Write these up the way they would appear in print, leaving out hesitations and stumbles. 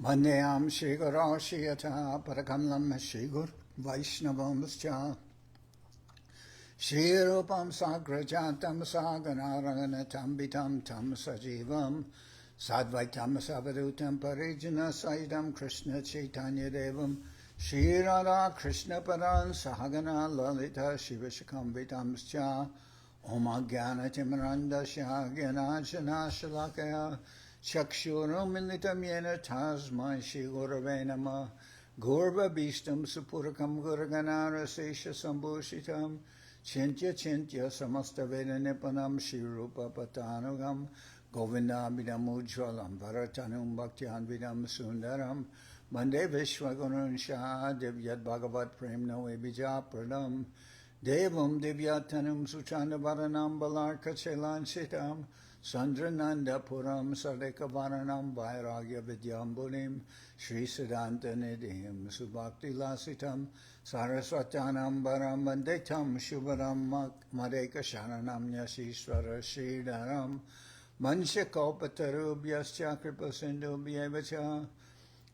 Vandeyam Shri Guru Shri Yata Parakamlam Shri Guru Vaishnavamscha Shri Rupam Sagrajatam Saganaranatam Bitam Tam Sajivam Sadvaitam Savadutam Parijana Saidam Krishna Chaitanya Devam Shri Radha Krishna Paran Sahagana Lalita Shivashakam Vitamscha Om Agyana Timarandasya Gyanajana Shalakaya Chakshuram Militam Yena Tasmai Shri Gurave Namah Gurva Bhishtam Supurakam Guraganara Sesha Sambhushitam Chintya Chintya Samasta Veda Nipanam Shri Rupa Patanugam Govinda Bidam Ujwalam Bharatanum Bhaktiyan Vidam Sundaram Bande Vishwagurun Shah Divyat Bhagavat Premno Ebija Pradam Devam Divyatanum Suchanda Varanam Balarka Chelan Shitam Sandrananda Puram Sadeka Varanam Vairagya Vidyambulim Sri Siddhanta Nidhim Subhakti Lasitam Saraswatanam Baram Bandetam Shubharam Madeka Sharanam Yashishwara Sridharam Mansha Kalpatarubhyascha Kripa Sindhu Bhyevacha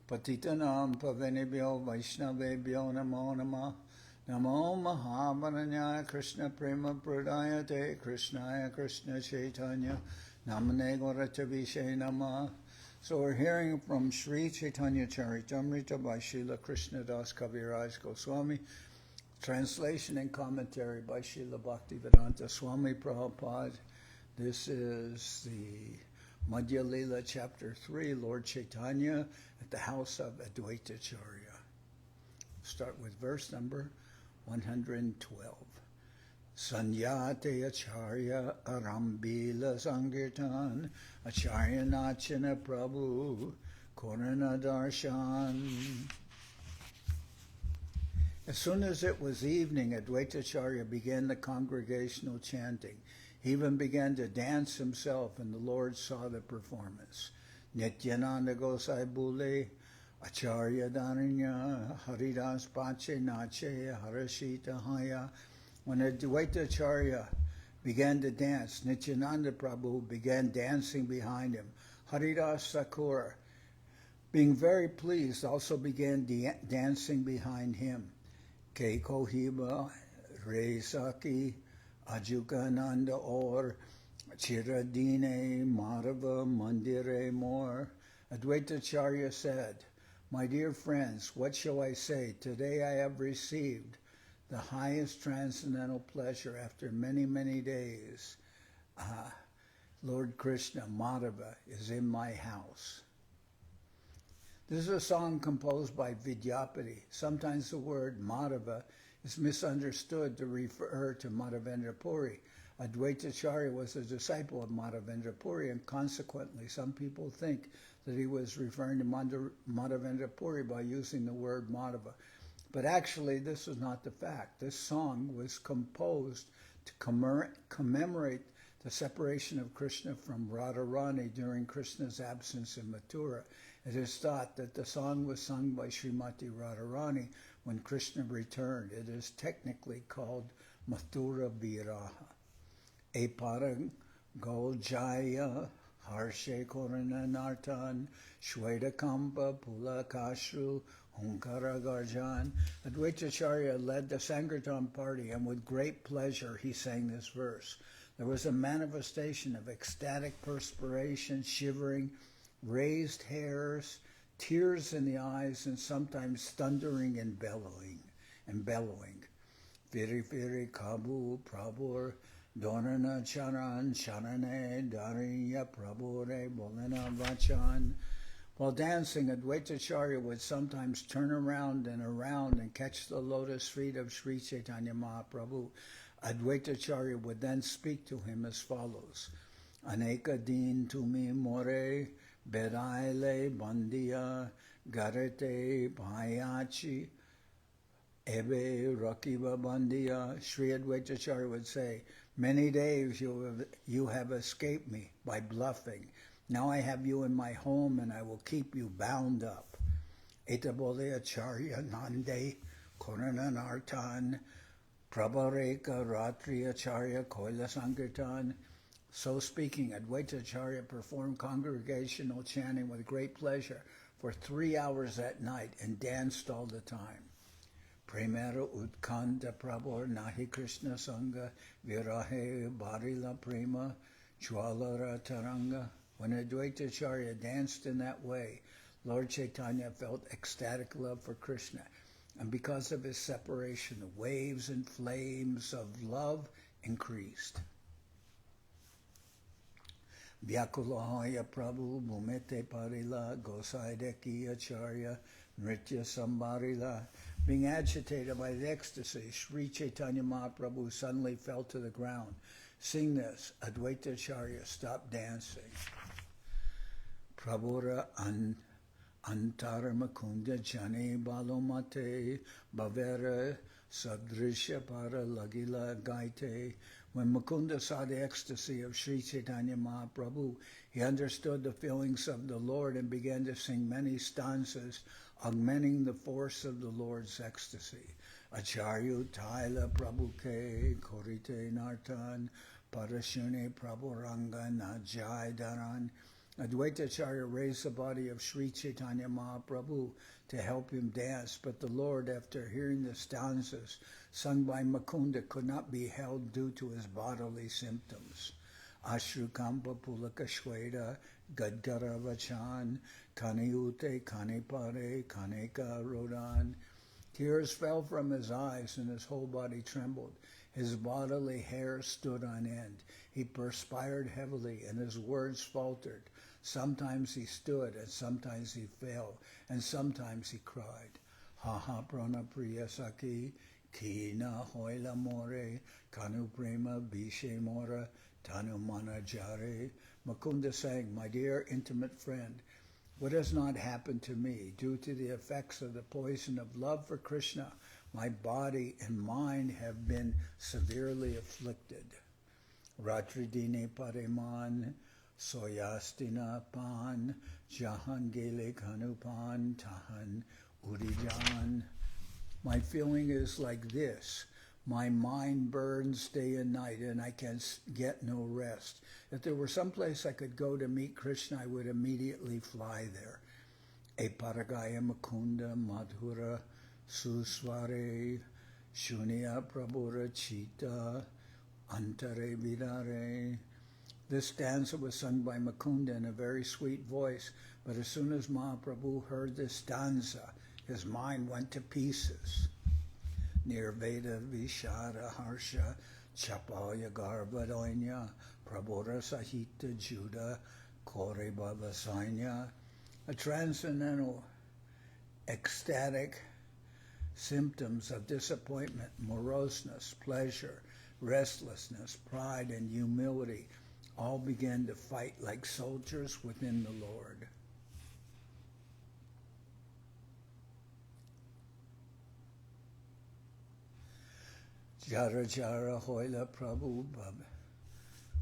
Patitanam Pavanebhyo Vaishnavebhyo Namo Namah Namo Mahavaranyaya Krishna Prema Pradayate Krishnaya Krishna Chaitanya Namane Gauratavishe Namah. So we're hearing from Sri Chaitanya Charitamrita by Srila Krishnadas Kaviraj Goswami, translation and commentary by Srila Bhaktivedanta Swami Prabhupad. This is the Madhya-lila chapter 3, Lord Chaitanya at the house of Adwaita Acharya. Start with verse number 112. Sanyate Acharya Arambila Sankirtan Acharya Nachana Prabhu Korana Darshan. As soon as it was evening, Adwaita Acharya began the congregational chanting. He even began to dance himself, and the Lord saw the performance. Nityananda Gosai Bule Acharya Dharanya Haridas Pache Nache Harashita Haya. When Adwaita Acharya began to dance, Nityananda Prabhu began dancing behind him. Haridas Thakur, being very pleased, also began dancing behind him. Keiko Hiba, Resaki, Ajukananda or Chiradine Madhava Mandire More. Adwaita Acharya said, "My dear friends, what shall I say? Today I have received the highest transcendental pleasure after many, many days. Lord Krishna, Madhava, is in my house." This is a song composed by Vidyapati. Sometimes the word Madhava is misunderstood to refer to Madhavendra Puri. Adwaita Acharya was a disciple of Madhavendra Puri, and consequently some people think that he was referring to Madhavendra Puri by using the word Madhava. But actually, this is not the fact. This song was composed to commemorate the separation of Krishna from Radharani during Krishna's absence in Mathura. It is thought that the song was sung by Srimati Radharani when Krishna returned. It is technically called Mathura Viraha. Eparang Goljaya Harshe Korana Nartan Shweta Kampa Pula Kashru Hunkara Garjan. Adwaita Acharya led the Sankirtan party, and with great pleasure he sang this verse. There was a manifestation of ecstatic perspiration, shivering, raised hairs, tears in the eyes, and sometimes thundering and bellowing. Viri Viri Kabu Prabhur Dorana Charan Charane Dariya Prabhure Bolena Vachan. While dancing, Adwaita Acharya would sometimes turn around and catch the lotus feet of Sri Chaitanya Mahaprabhu. Adwaita Acharya would then speak to him as follows. Aneka din tumi more beraile bandiya garete bhayachi ebe rakiva bandiya. Sri Adwaita Acharya would say, "Many days you have escaped me by bluffing. Now I have you in my home, and I will keep you bound up." Etabole Acharya Nande Korananartan Prabhareka Ratri Acharya Koila Sankirtan. So speaking, Adwaita Acharya performed congregational chanting with great pleasure for 3 hours at night and danced all the time. Premera utkanta prabhur nahi Krishna sangha virahe barila prema chwalara taranga. When Adwaita Acharya danced in that way, Lord Chaitanya felt ecstatic love for Krishna. And because of his separation, the waves and flames of love increased. Vyakulahaya Prabhu Bhumete Parila Gosaideki Acharya Nritya Sambarila. Being agitated by the ecstasy, Sri Chaitanya Mahaprabhu suddenly fell to the ground. Seeing this, Adwaita Acharya stopped dancing. Prabhura Antara Makunda Jani Balomate Bhavera Sadrisha Para Lagila Gaite. When Mukunda saw the ecstasy of Sri Chaitanya Mahaprabhu, he understood the feelings of the Lord and began to sing many stanzas, augmenting the force of the Lord's ecstasy. Acharyu Taila Prabhuke Korite Nartan Parashune Prabhuranga Najai Daran. Adwaita Acharya raised the body of Sri Chaitanya Mahaprabhu to help him dance, but the Lord, after hearing the stanzas sung by Mukunda, could not be held due to his bodily symptoms. Ashrukampa Pulaka Shweda Gadgara Vachan Kani Ute Kani Pare Kaneka Rodan. Tears fell from his eyes and his whole body trembled. His bodily hair stood on end. He perspired heavily and his words faltered. Sometimes he stood and sometimes he fell and sometimes he cried. Ha ha prana priya saki kina hoila more kanu prema bishe mora tanu manajare. Mukunda sang, my dear intimate friend, what has not happened to me due to the effects of the poison of love for Krishna? My body and mind have been severely afflicted. Ratridine pareman soyastina pan jahangele kanupan tahan urijan. My feeling is like this. My mind burns day and night and I can get no rest. If there were some place I could go to meet Krishna, I would immediately fly there. E paragaya mukunda madhura susware shunya prabhura chita antare vidare. This stanza was sung by Mukunda in a very sweet voice, but as soon as Mahaprabhu heard this stanza, his mind went to pieces. Nirveda Vishara Harsha Chapaya Garvadonya Prabhura Sahita Juda Kore Babasanya. A transcendental, ecstatic symptoms of disappointment, moroseness, pleasure, restlessness, pride, and humility all began to fight like soldiers within the Lord. Jara Jara Hoila Prabhu Bab.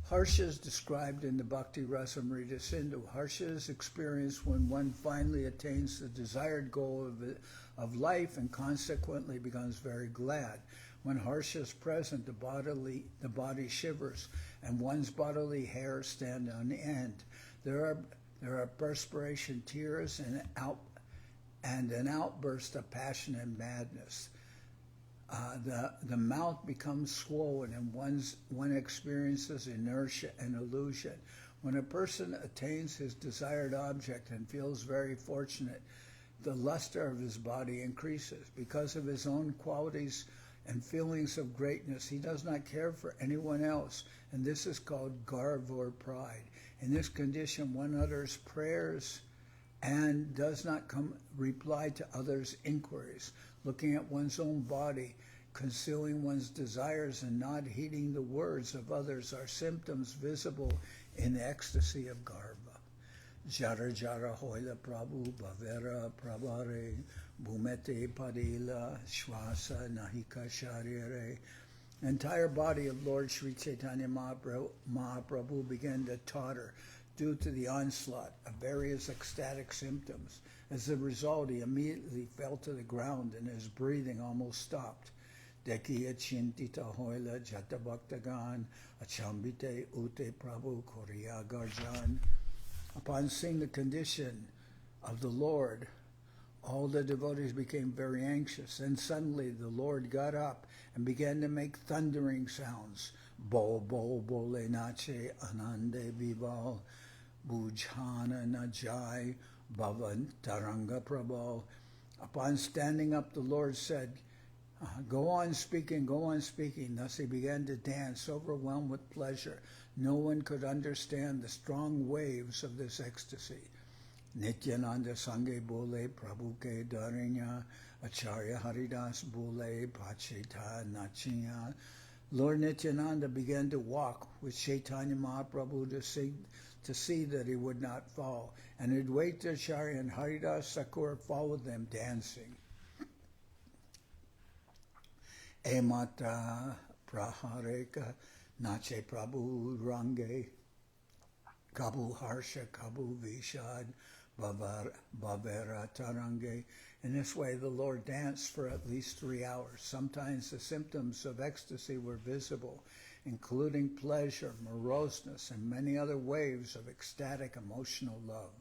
Harsha is described in the Bhakti Rasamrita Sindhu. Harsha is experienced when one finally attains the desired goal of life and consequently becomes very glad. When harsha is present, the body shivers and one's bodily hairs stand on end. There are perspiration, tears, and an outburst of passion and madness. The mouth becomes swollen and one experiences inertia and illusion. When a person attains his desired object and feels very fortunate, the luster of his body increases. Because of his own qualities and feelings of greatness, he does not care for anyone else, and this is called garv or pride. In this condition, one utters prayers and does not reply to others' inquiries. Looking at one's own body, concealing one's desires, and not heeding the words of others are symptoms visible in the ecstasy of garva. Jara Jara Hoila Prabhu Bhavera Prabhare Bhumete Padila Shwasa Nahika Sharire. The entire body of Lord Sri Chaitanya Mahaprabhu began to totter due to the onslaught of various ecstatic symptoms. As a result, he immediately fell to the ground and his breathing almost stopped. Dekiya Chintita Hoila Jatabhaktagan Achambite Ute Prabhu Koriya Garjan. Upon seeing the condition of the Lord, all the devotees became very anxious. And suddenly the Lord got up and began to make thundering sounds. Bo, bo, bole nache, anande vibal, bujhana najai, bhavan taranga prabal. Upon standing up, the Lord said, go on speaking, go on speaking. Thus he began to dance, overwhelmed with pleasure. No one could understand the strong waves of this ecstasy. Nityananda Sange Bole Prabhu Ke Darinya Acharya Haridas Bole Pachita Nachiya. Lord Nityananda began to walk with Chaitanya Mahaprabhu to see that he would not fall. And Adwaita Acharya and Haridas Thakur followed them dancing. Emata Prahareka Nache Prabhu Range Kabu Harsha Kabu Vishad Bhavera Tarange. In this way, the Lord danced for at least 3 hours. Sometimes the symptoms of ecstasy were visible, including pleasure, moroseness, and many other waves of ecstatic emotional love.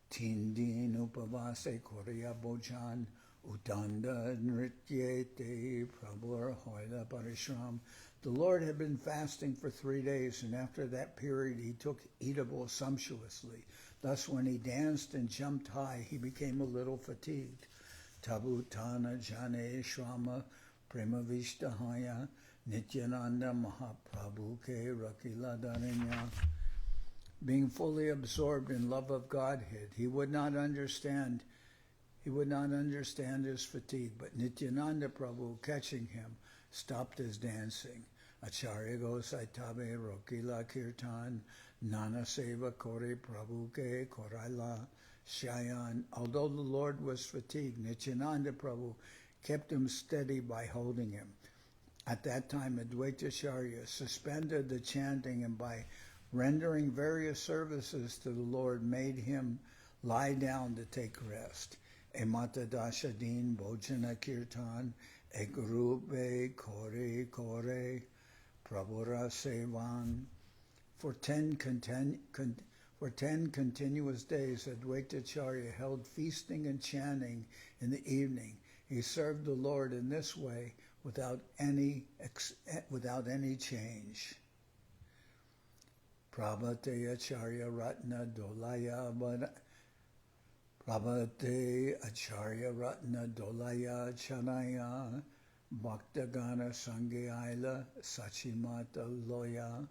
Tindin Upavase Korea Bojan Utanda Nrityete Prabhur Hoila Parishram. The Lord had been fasting for 3 days, and after that period he took eatable sumptuously. Thus, when he danced and jumped high, he became a little fatigued. Tabutana Jane Shrama Prema Vishtahaya Nityananda Mahaprabhu Ke Rakila Darinya. Being fully absorbed in love of Godhead, he would not understand his fatigue, but Nityananda Prabhu, catching him, stopped his dancing. Acharya Gosai Tabe Rokila Kirtan Nana Seva Kore Prabhu Ke Koraila Shayan. Although the Lord was fatigued, Nityananda Prabhu kept him steady by holding him. At that time, Adwaita Acharya suspended the chanting and by rendering various services to the Lord made him lie down to take rest. Emata Dashadin Bhojana Kirtan Egrupe Kore Kore Prabhura Sevan. For 10 continuous days, Adwaita Acharya held feasting and chanting in the evening. He served the Lord in this way without any change. Prabhate Acharya Ratna Dolaya Chanaya Bhaktagana Sangaila Sachimata Loya.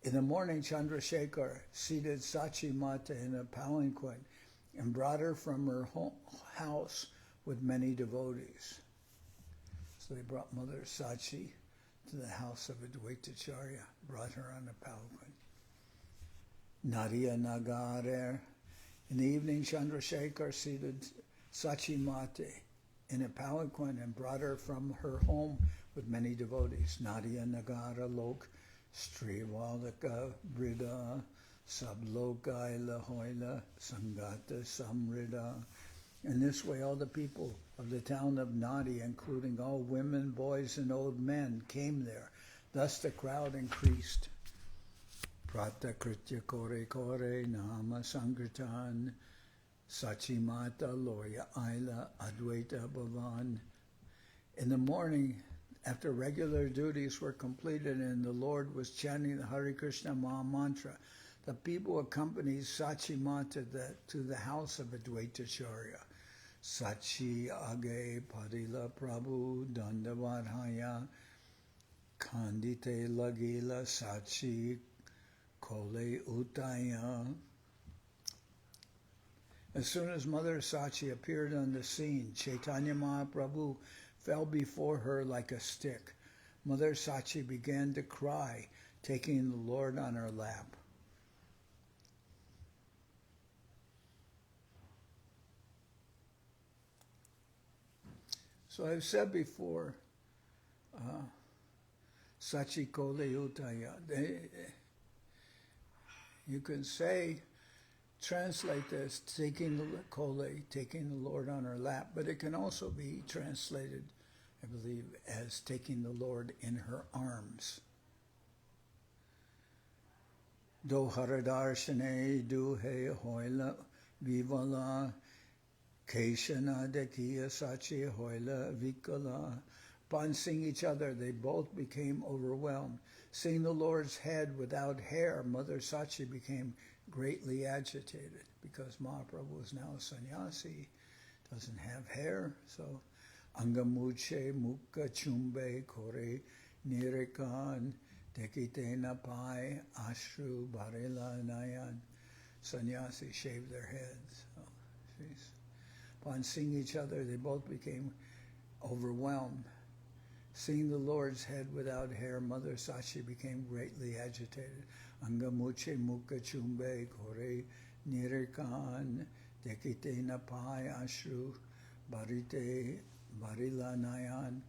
In the morning, Chandrasekhar seated Sachi Mata in a palanquin and brought her from her house with many devotees. So they brought Mother Sachi to the house of Adwaita Acharya, brought her on a palanquin. Nadia Nagarer. In the evening, Chandrasekhar seated Sachi Mata in a palanquin and brought her from her home with many devotees. Nadia Nagara Lok Strivalaka Brida Sabloka Ilahoila Sangata Samrida. In this way, all the people of the town of Nadia, including all women, boys, and old men, came there. Thus the crowd increased. Prata Kritya Kore Kore Nama Sankirtan Sachimata Loya Aila Adwaita Bhavan. In the morning, after regular duties were completed and the Lord was chanting the Hare Krishna Maha Mantra, the people accompanied Sachi Mata to the house of Adwaita Acharya. Sachi Age Padila Prabhu Dandavadhaya Kandite Lagila Sachi Kole Utaya. As soon as Mother Sachi appeared on the scene, Chaitanya Mahaprabhu fell before her like a stick. Mother Sachi began to cry, taking the Lord on her lap. So I've said before, Sachi Kole Utaya. You can say, translate this, taking the Lord on her lap, but it can also be translated, I believe, as taking the Lord in her arms. Do haradarshane do he hoila Vivala, Keshana Dekiya Sachi Hoila Vikala. Upon seeing each other, they both became overwhelmed. Seeing the Lord's head without hair, Mother Sachi became greatly agitated because Mahaprabhu is now a sannyasi, doesn't have hair. So, Angamuche Mukha Chumbe Kore Nirikan Dekite Napai Ashru Barela Nayan. Sannyasis shaved their heads. So, upon seeing each other, they both became overwhelmed. Seeing the Lord's head without hair, Mother Sachi became greatly agitated. Angamuche Mukha Chumbe Kore Nirikan Dekite Napai Ashru Barite Barila Nayan.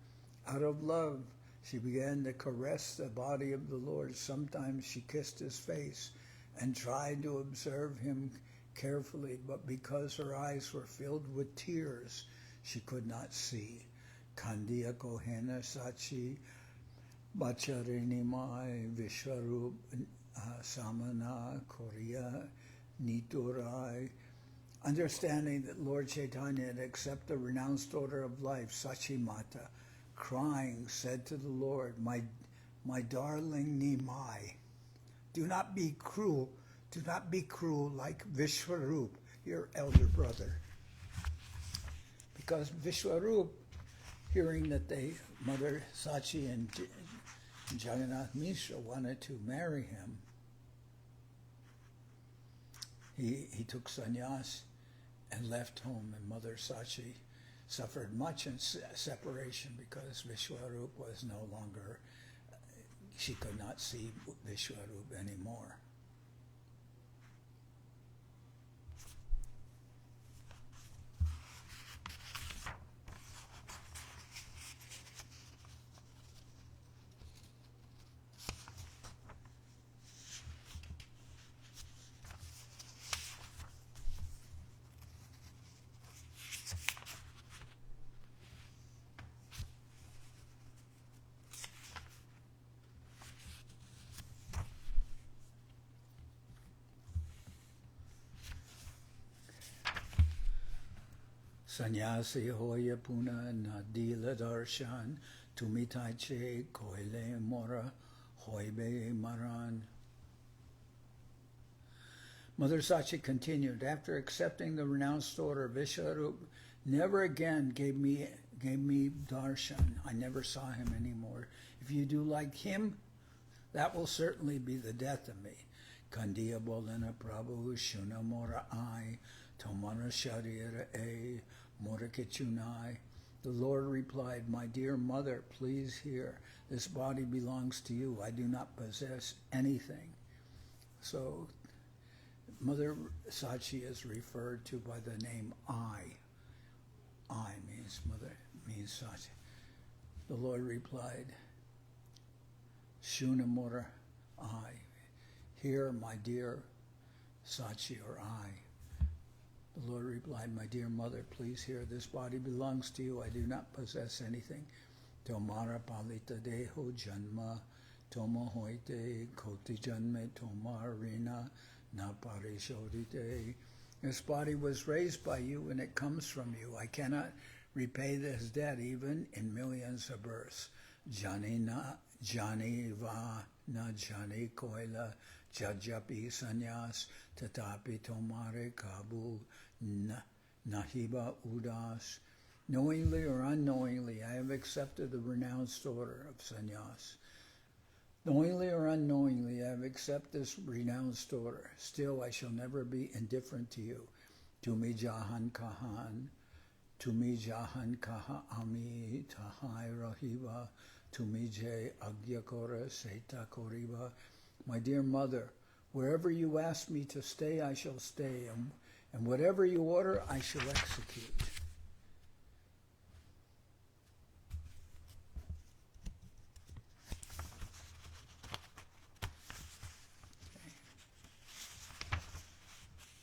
Out of love, she began to caress the body of the Lord. Sometimes she kissed his face and tried to observe him carefully, but because her eyes were filled with tears, she could not see. Kandiya Kohena Sachi Bacharini Mai Vishwarup Samana Korea Niturai. Understanding that Lord Chaitanya had accepted the renounced order of life, Sachi Mata, crying, said to the Lord, my darling Nimai, do not be cruel like Vishwarup, your elder brother. Because Vishwarup, hearing that Mother Sachi and Jagannath Mishra wanted to marry him, he took sannyas and left home, and Mother Sachi suffered much in separation because Vishwarup was no longer, she could not see Vishwarup anymore. Sannyasi hoya puna nadila darshan tumitaiche koile mora hoibe maran. Mother Sachi continued, after accepting the renounced order, Vishwarup never again gave me darshan. I never saw him anymore. If you do like him, that will certainly be the death of me. Kandiya bolena Prabhu shuna mora ai tomana sharira e mora kichunai. The Lord replied, my dear mother, please hear. This body belongs to you. I do not possess anything. So Mother Sachi is referred to by the name I. I means mother, means Sachi. The Lord replied, Shuna Mora I. Hear, my dear Sachi, or I. The Lord replied, my dear mother, please hear. This body belongs to you. I do not possess anything. Tomara palita deho janma, tomo hoite koti janme tomarina na parishodite. This body was raised by you and it comes from you. I cannot repay this debt even in millions of births. Jani va na jani koila jajapi sanyas tatapi tomare kabu nahiba udas. Knowingly or unknowingly, I have accepted the renounced order of sannyas. Knowingly or unknowingly, I have accepted this renounced order. Still, I shall never be indifferent to you. Tumi jahan kahan kaha ami tahai rahiva, tumi jay agyakora seta koriba. My dear mother, wherever you ask me to stay, I shall stay, and whatever you order, I shall execute.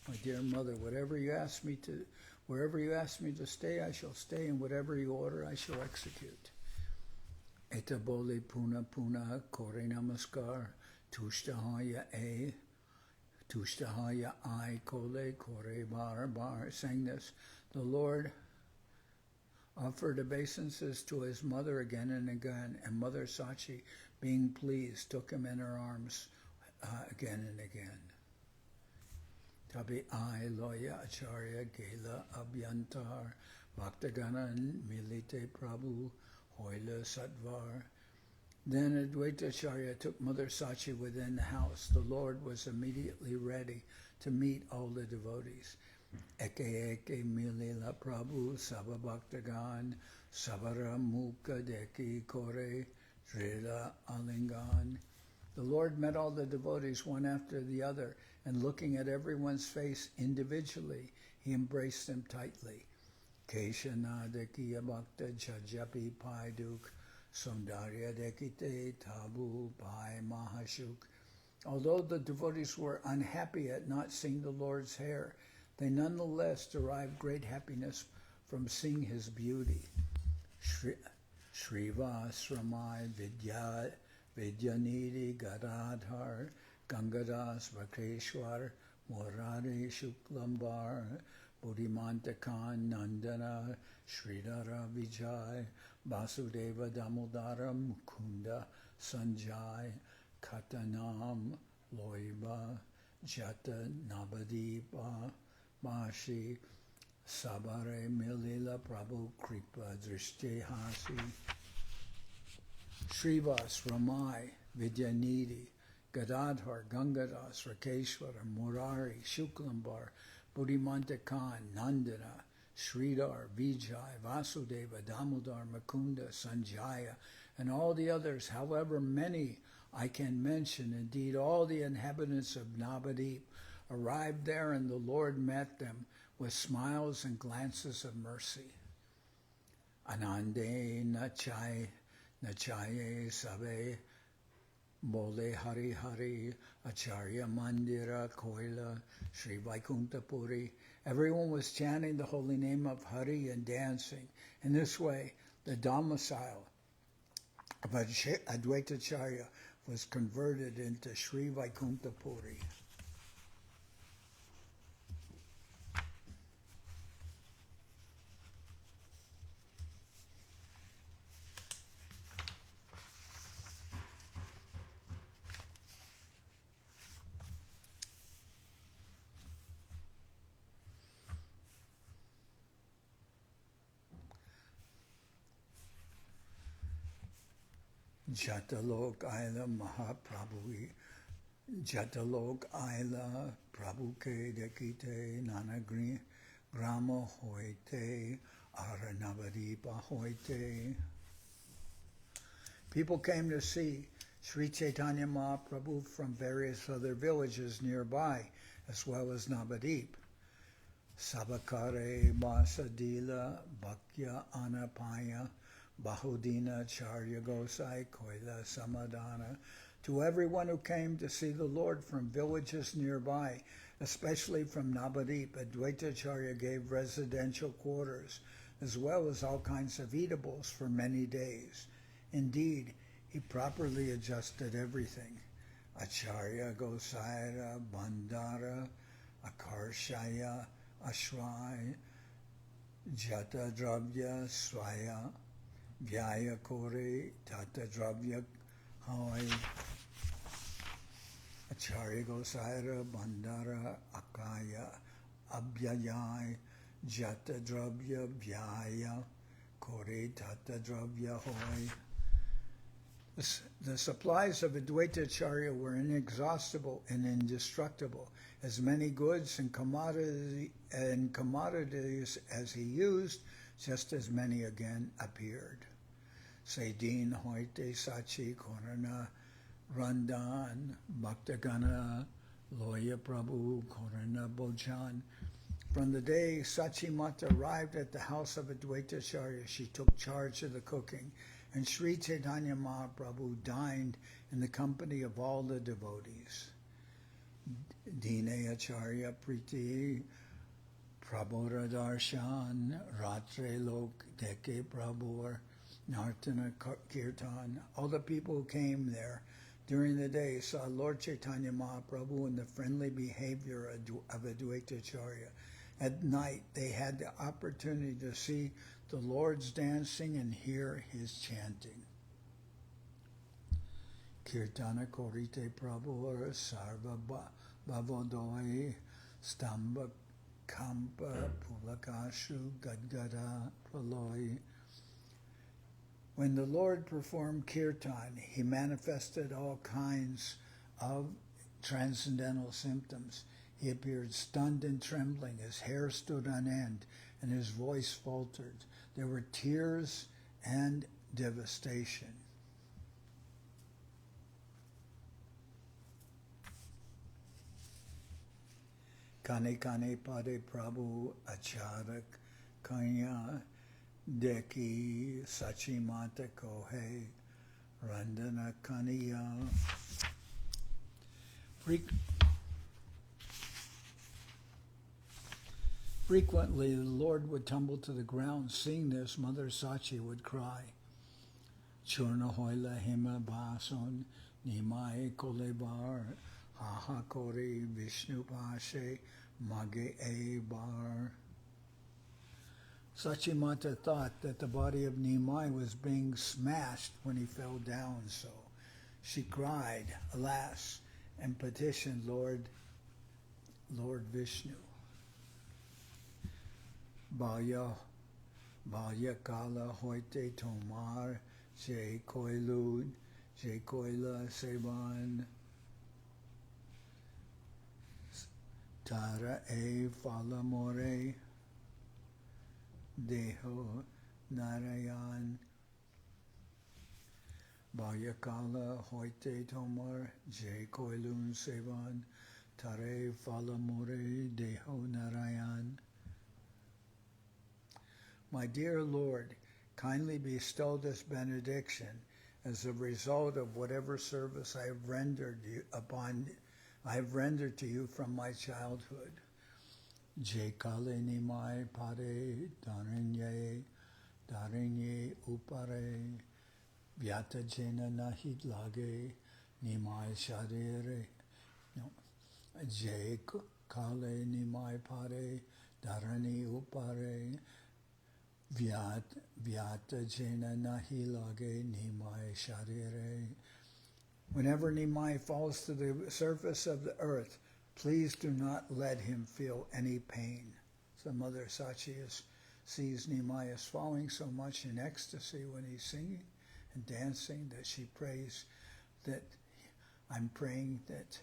My dear mother, wherever you ask me to stay, I shall stay, and whatever you order, I shall execute. Eta bole puna puna kore namaskar, tushtahaya Tushtahaya I Kole Kore Bar Bar, sang this. The Lord offered obeisances to his mother again and again, and Mother Sachi, being pleased, took him in her arms again and again. Tabi I Loya Acharya Gela Abhyantar Bhaktaganan Milite Prabhu Hoila Satvar. Then Adwaita Acharya took Mother Sachi within the house. The Lord was immediately ready to meet all the devotees. Eke eke milila Prabhu Saba Bhaktagan Sabara Mukha Deki Kore Srila Alingan. The Lord met all the devotees one after the other, and looking at everyone's face individually, he embraced them tightly. Keshana Dekiya Bhakta Jajapi Paiduk Sundarya Dekite Tabu Pai Mahashuk. Although the devotees were unhappy at not seeing the Lord's hair, they nonetheless derived great happiness from seeing his beauty. Srivasramai Vidyanidhi Gadadhar Gangadas Vakeshwar Murari Shuklambar Buddhimantakan Nandana Sridhara Vijay Vasudeva Damodara Mukunda Sanjay Katanam Loiba Jata Nabadipa Mashi Sabare Milila Prabhu Kripa Drishti Hasi. Srivas Ramai Vidyanidhi Gadadhar Gangadas Rakeshwara Murari Shuklambar Buddhimantakan Nandana Sridhar Vijay Vasudeva Damodar Mukunda Sanjaya, and all the others, however many I can mention. Indeed, all the inhabitants of Nabadwip arrived there, and the Lord met them with smiles and glances of mercy. Anande Nachaye Sabe Bole Hari Hari Acharya Mandira Koila Sri Vaikuntha Puri. Everyone was chanting the holy name of Hari and dancing. In this way, the domicile of Adwaita Acharya was converted into Sri Vaikuntha Puri. Jatalok Aila Mahaprabhu Jatalok Aila Prabhu Ke Dekite Nanagri Grama Hoite Aranavadipa Hoite. People came to see Sri Chaitanya Mahaprabhu from various other villages nearby, as well as Nabadwip. Sabakare Basadila Bhakya Anapaya Bahudina Charya Gosai Koila Samadana. To everyone who came to see the Lord from villages nearby, especially from Nabadwip, Adwaita Acharya gave residential quarters, as well as all kinds of eatables for many days. Indeed, he properly adjusted everything. Acharya Gosaira Bandara Akarshaya Ashray Jata Dravya Swaya Vyaya Kore Tata Dravya Hai Acharya Gosaira Bandara Akaya Abhyayai Jata Dravya Vyaya Kore Tata Dravya Hai. The supplies of Adwaita Acharya were inexhaustible and indestructible. As many goods and commodities as he used, just as many again appeared. Saidin Hoite Sachi Korana Randan Bhaktagana Loya Prabhu Korana Bojan. From the day Sachi Mata arrived at the house of Adwaita Acharya, she took charge of the cooking, and Sri Chaitanya Mahaprabhu dined in the company of all the devotees. Dine Acharya Priti Prabhura Darshan Ratre Lok Deke Prabhur Nartana Kirtan. All the people who came there during the day saw Lord Chaitanya Mahaprabhu and the friendly behavior of Adwaita Acharya. At night, they had the opportunity to see the Lord's dancing and hear his chanting. Kirtana Korite Prabhu Sarva Bhavodoi Stamba Kampa Pulakashu Gadgada Praloi. When the Lord performed kirtan, he manifested all kinds of transcendental symptoms. He appeared stunned and trembling, his hair stood on end, and his voice faltered. There were tears and devastation. Kane Kane Pade Prabhu Acharak Kanya Deki Sachi Mata Kohe Randana Kaniya. Frequently, the Lord would tumble to the ground. Seeing this, Mother Sachi would cry, Churna Hoila Hima Bason Nimai Kolebar Haha Kori Vishnu Pashe Mage E Bar. Sachi Mata thought that the body of Nimai was being smashed when he fell down, so she cried, alas, and petitioned Lord Vishnu. Balya Kala Hoite Tomar Je Koilud Je Koila Seban Tara E Falamore Deho Narayan. Balyakala Hoite Tomar Je Koilun Sevan Tare Falamore Deho Narayan. My dear Lord, kindly bestow this benediction as a result of whatever service I have rendered to you from my childhood. Je kale nimai pare darinye upare vyata jena nahi lage nimai sharire. Je kale nimai pare darani upare vyata jena nahi lage nimai sharire. Whenever Nimai falls to the surface of the earth, please do not let him feel any pain. So Mother Sachi sees Nimai as falling so much in ecstasy when he's singing and dancing that she prays that I'm praying that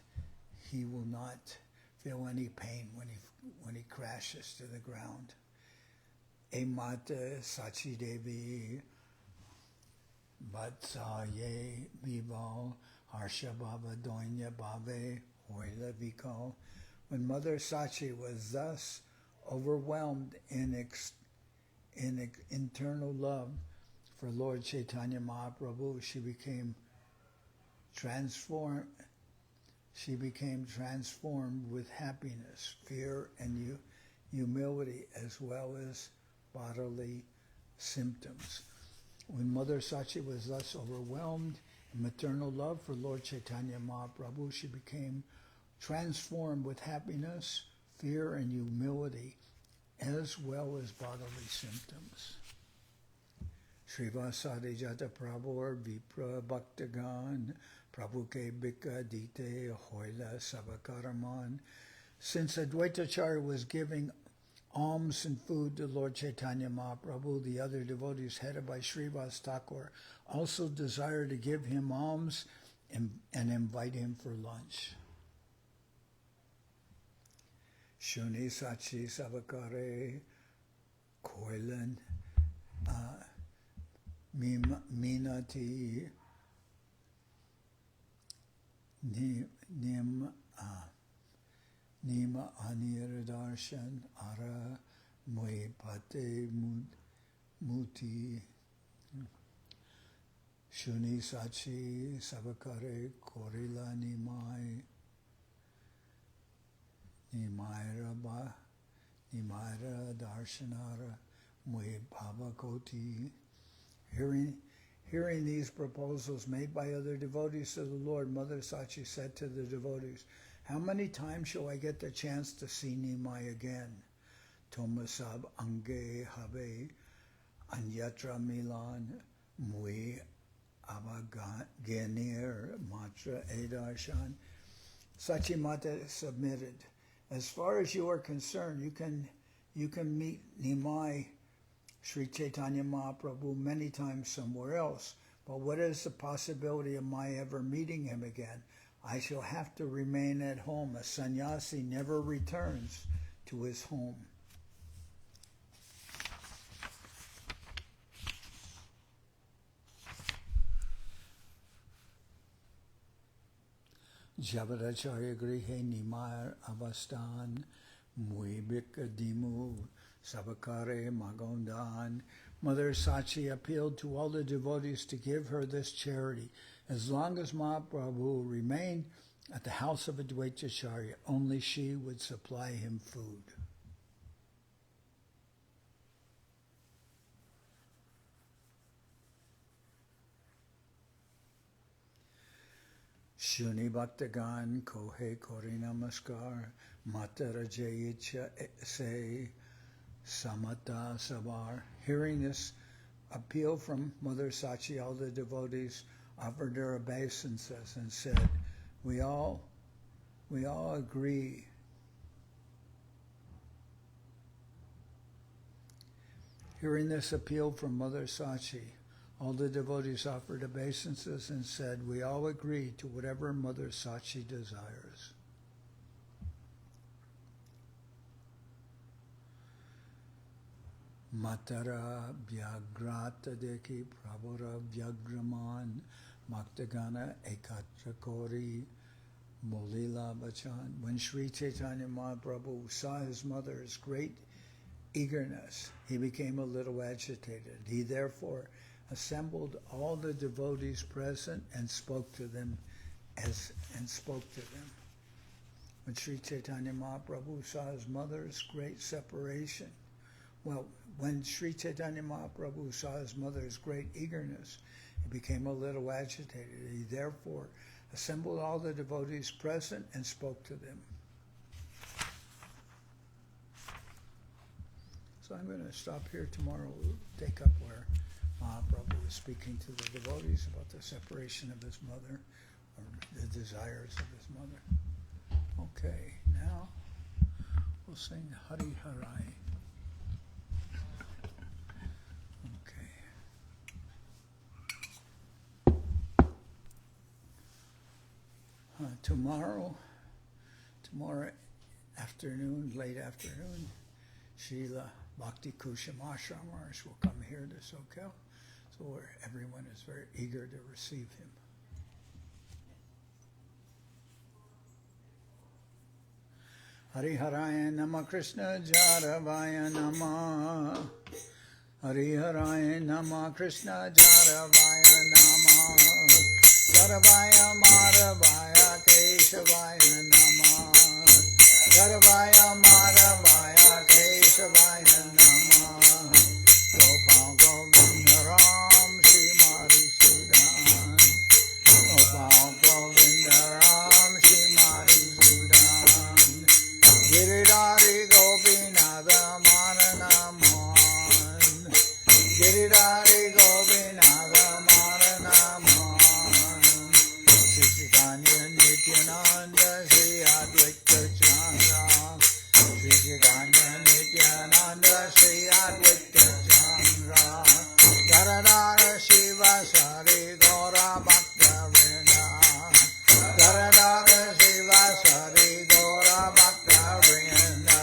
he will not feel any pain when he crashes to the ground. E Mata Sachi Devi Vatsaye Vival Harsha Baba Donya Bave Hoila Vikal. When Mother Sachi was thus overwhelmed in internal love for Lord Chaitanya Mahaprabhu, she became transformed with happiness, fear, and humility, as well as bodily symptoms. When Mother Sachi was thus overwhelmed in maternal love for Lord Chaitanya Mahaprabhu, she became transformed with happiness, fear, and humility, as well as bodily symptoms. Srivasadi Jata Prabhu Vipra Bhaktagan Prabhu Ke Bika Dite Hoila Sabakaraman. Since Adwaita Acharya was giving alms and food to Lord Chaitanya Mahaprabhu, the other devotees headed by Srivas Thakur also desired to give him alms and invite him for lunch. Shuni Sachi Sabakare Koilan Minati Nima Anir Darshan Ara Moe Pate Muti Shuni Sachi Sabakare Korila Nimaira Darshanara Moe Bhava Koti. Hearing these proposals made by other devotees to the Lord, Mother Sachi said to the devotees, "How many times shall I get the chance to see Nimai again? Tomasab ange habe anyatra milan mui avaganir matra edarshan." Sachi Mata submitted, "As far as you are concerned, you can meet Nimai Sri Chaitanya Mahaprabhu many times somewhere else. But what is the possibility of my ever meeting him again? I shall have to remain at home. A sannyasi never returns to his home." Jagadacharya grihe nimar avastan muibika dimu sabakare magondan. Mother Sachi appealed to all the devotees to give her this charity. As long as Mahaprabhu remained at the house of Adwaita Acharya, only she would supply him food. Shuni Bhaktagan Kohe Kori Namaskar Matara Jayicha Se Samata Sabar. Hearing this appeal from Mother Sachi, all the devotees offered her obeisances and said, we all agree. Hearing this appeal from Mother Sachi, all the devotees offered obeisances and said, we all agree to whatever Mother Sachi desires. Matara Vyagrata Deki Prabhura Vyagraman Maktagana Ekatra Kori Molila Bachan. When Sri Chaitanya Mahaprabhu saw his mother's great eagerness, he became a little agitated. He therefore assembled all the devotees present and spoke to them. When Sri Chaitanya Mahaprabhu saw his mother's great separation, when Sri Chaitanya Mahaprabhu saw his mother's great eagerness, he became a little agitated. He therefore assembled all the devotees present and spoke to them. So I'm going to stop here. Tomorrow we'll take up where Mahaprabhu was speaking to the devotees about the separation of his mother, or the desires of his mother. Okay, now we'll sing Hari Harai. Tomorrow afternoon, late afternoon, Srila Bhakti Kusham Ashram Maharaj will come here to Soquel, so where everyone is very eager to receive him. Hari Haraya Nama Krishna Jaravaya Nama. Hari Haraya Nama Krishna Jaravaya Nama. Jaravaya Madhavaya Keshavaya Nama. Jaravaya Madhavaya Keshavaya Nama. Gopal Govinda Ram Shri Madhusudan. Gopal Govinda Ram Shri Madhusudan. Giridhari Gopinatha Mananaman. Giridhari Gopinatha Mananaman. Sri Chaitanya Nityananda Sri Adwaita Acharya. Sri Chaitanya Nityananda Sri Adwaita Acharya. Dharadhara Shiva Sari Gaura Bhaktivedanta. Dharadhara Shiva Sari Gaura Bhaktivedanta.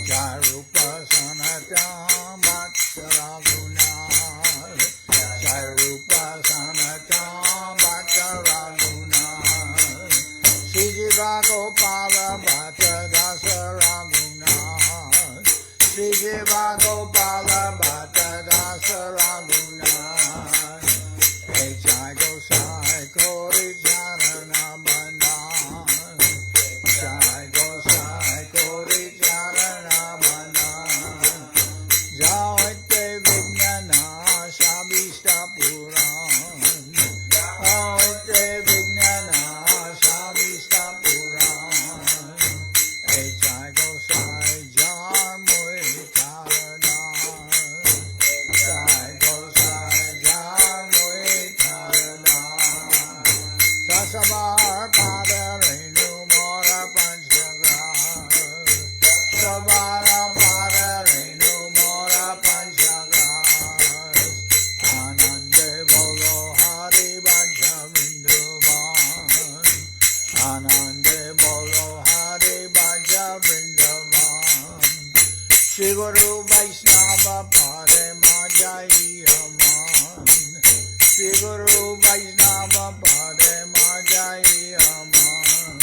Jai Rupa Sanatana Bhakta Raghunath. Jai Rupa Sanatana Bhakta Raghunath. Sri Jiva Gopala Bhatta Dasa Raghunath. Sri Jiva Gopala Bhatta Dasa Raghunath. Hey Jai Gosai Kori Charana Bandhan. Jai Gosai Kori Charana Bandhan. Jaite Vijnana Shabishta Puran. Anande bolo Hare Bhaja Vrindavan. Shri Guru Vaishnava Pare Majai Aman. Shri Guru Vaishnava Pare Majai Aman.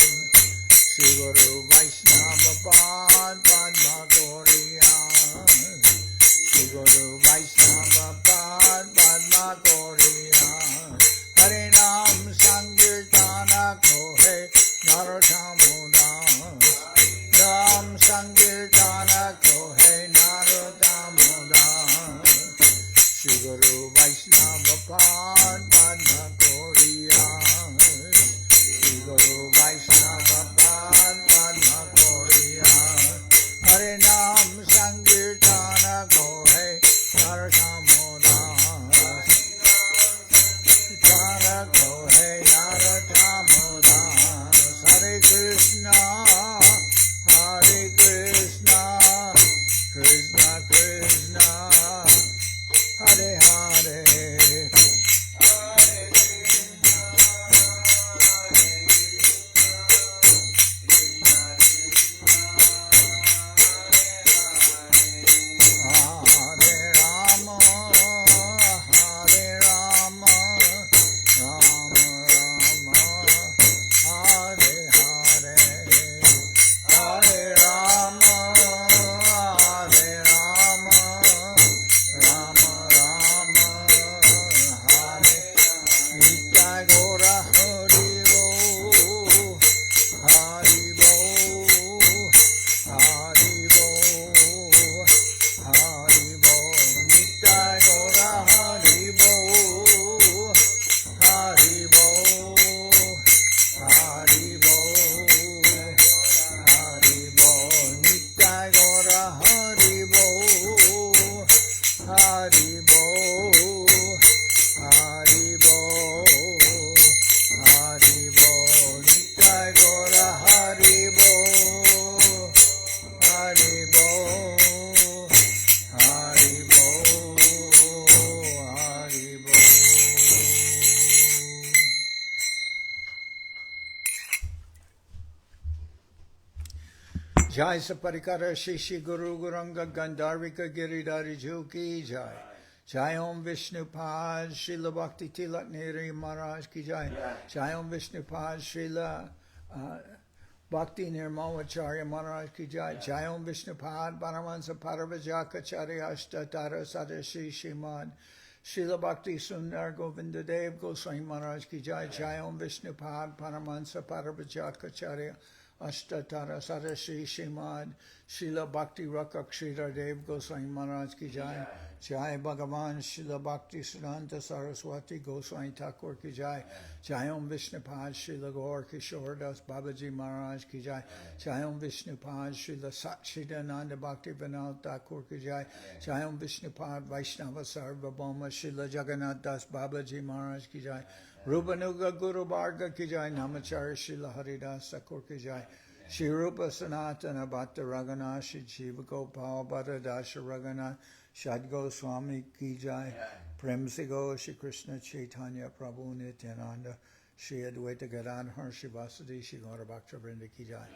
Shri Guru Vaishnava Pad Padma Goriyan. Shri Guru Vaishnava Pad Padma Goriyan. Hare Nam Sankirtana Kohe Narottamuna. Nam Sankirtana Kohe Narottamuna. Shri Guru Vaishnava Pad Padma Goriyan. Shri Guru Vaishnava Pad Padma Goriyan. Hare Nam Sankirtana Kohe Narottamuna. Sankirtana Kohe Narottamuna. Hare Krishna, Hare Krishna, Krishna Krishna, Hare Hare. Jai Saparikara Shishi Guru Guranga Gandharvika Giridhari Ki Jai. Jai Om Vishnupad Srila Bhakti Tilak Neri Maharaj Ki Jai. Jai Om Vishnupad Srila Bhakti Nirmal Acharya Maharaj Ki Jai. Jai Om Vishnupad Paramahansa Paravaja Acharya Ashtatara Sadashi Shrimad Srila Bhakti Sundar Govinda Dev Goswami Maharaj Ki Jai. Jai Om Vishnupad Paramahansa Paravaja Acharya Ashtatara Sadashi Shrimad Srila Bhakti Rakshira Dev Goswami Maharaj Ki Jai. Jai Bhagavan Srila Bhakti Siddhanta Saraswati Goswami Thakur Ki Jai. Jai Om Vishnupad Srila Gaur Kishore Das Babaji Maharaj Ki Jai. Jai Om Vishnupad Srila Sachidananda Bhaktivedanta Thakur Ki Jai. Jai Om Vishnupad Vaishnava Sarvabhauma Srila Jagannath Das Babaji Maharaj Ki Jai. Rupanuga Guru Bharga Ki Jai. Namacharya Srila Haridas Thakur Ki Jai. Shri Rupa Sanatana Bhatta Raghunath Shri Jiva Gopal Bhatta Dasha Raghunath Shad Goswami Ki Jai. Prem Sigo Shri Krishna Chaitanya Prabhu Nityananda Sri Adwaita Acharya Shri Vasudeva Shri Gaura Bhaktivedanta Ki Jai.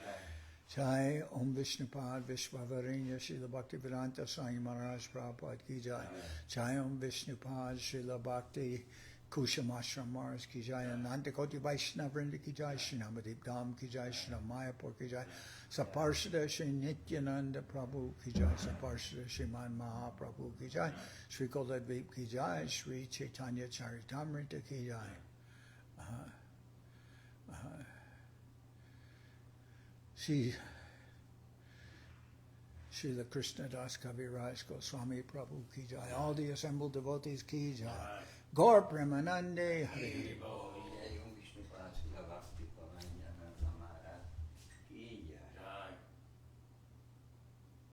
Jai Om Vishnupad Vishwavarinya Srila Bhaktivedanta Swami Maharaj Prabhupad Ki Jai. Jai Om Vishnupad Srila Bhakti Kusham Ashram Maharaj Ki Jai. Ananta Koti Vaishnavrinda Ki Jai. Shri Nabadwip Dham Ki Jai. Shri Mayapur Ki Jai. Saparshada Shri Nityananda Prabhu Ki Jai. Saparshada Shri Mahaprabhu Ki Jai. Shri Koladvip Ki Jai. Sri Chaitanya Charitamrita Ki Jai. Srila Krishnadas Kaviraj Goswami Prabhu Ki Jai. All the assembled devotees Ki Jai. Gaur Premanande Hari Bol.